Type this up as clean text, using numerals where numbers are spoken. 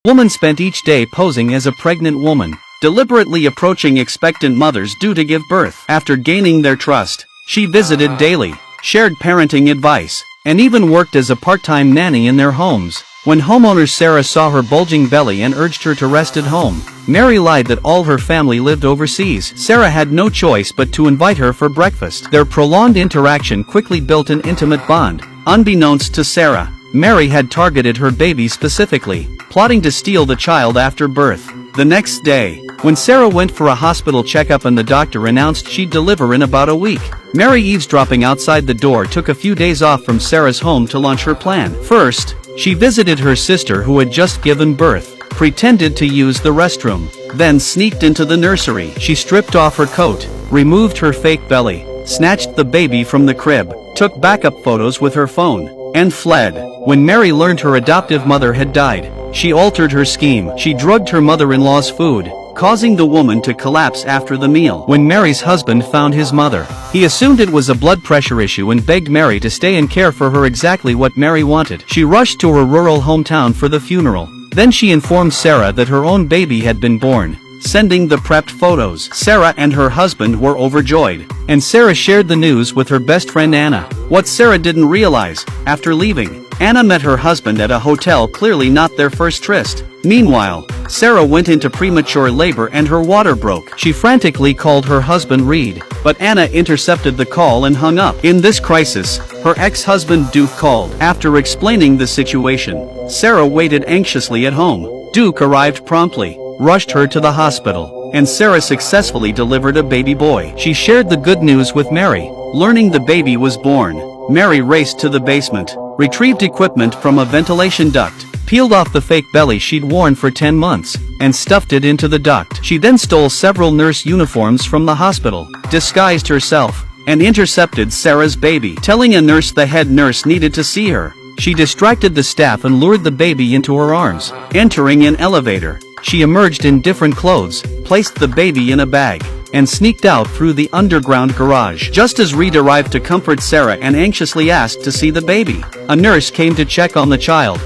Woman spent each day posing as a pregnant woman, deliberately approaching expectant mothers due to give birth. After gaining their trust, she visited daily, shared parenting advice, and even worked as a part-time nanny in their homes. When homeowner Sarah saw her bulging belly and urged her to rest at home, Mary lied that all her family lived overseas. Sarah had no choice but to invite her for breakfast. Their prolonged interaction quickly built an intimate bond. Unbeknownst to Sarah, Mary had targeted her baby specifically, plotting to steal the child after birth. The next day, when Sarah went for a hospital checkup and the doctor announced she'd deliver in about a week, Mary, eavesdropping outside the door, took a few days off from Sarah's home to launch her plan. First, she visited her sister who had just given birth, pretended to use the restroom, then sneaked into the nursery. She stripped off her coat, removed her fake belly, snatched the baby from the crib, took backup photos with her phone, and fled. When Mary learned her adoptive mother had died, she altered her scheme. She drugged her mother-in-law's food, causing the woman to collapse after the meal. When Mary's husband found his mother, he assumed it was a blood pressure issue and begged Mary to stay and care for her, exactly what Mary wanted. She rushed to her rural hometown for the funeral. Then she informed Sarah that her own baby had been born, sending the prepped photos. Sarah and her husband were overjoyed, and Sarah shared the news with her best friend Anna. What Sarah didn't realize, after leaving, Anna met her husband at a hotel, clearly not their first tryst. Meanwhile, Sarah went into premature labor and her water broke. She frantically called her husband Reed, but Anna intercepted the call and hung up. In this crisis, her ex-husband Duke called. After explaining the situation, Sarah waited anxiously at home. Duke arrived promptly, rushed her to the hospital, and Sarah successfully delivered a baby boy. She shared the good news with Mary. Learning the baby was born, Mary raced to the basement, retrieved equipment from a ventilation duct, peeled off the fake belly she'd worn for 10 months, and stuffed it into the duct. She then stole several nurse uniforms from the hospital, disguised herself, and intercepted Sarah's baby. Telling a nurse the head nurse needed to see her, she distracted the staff and lured the baby into her arms. Entering an elevator, she emerged in different clothes, placed the baby in a bag, and sneaked out through the underground garage. Just as Reed arrived to comfort Sarah and anxiously asked to see the baby, a nurse came to check on the child.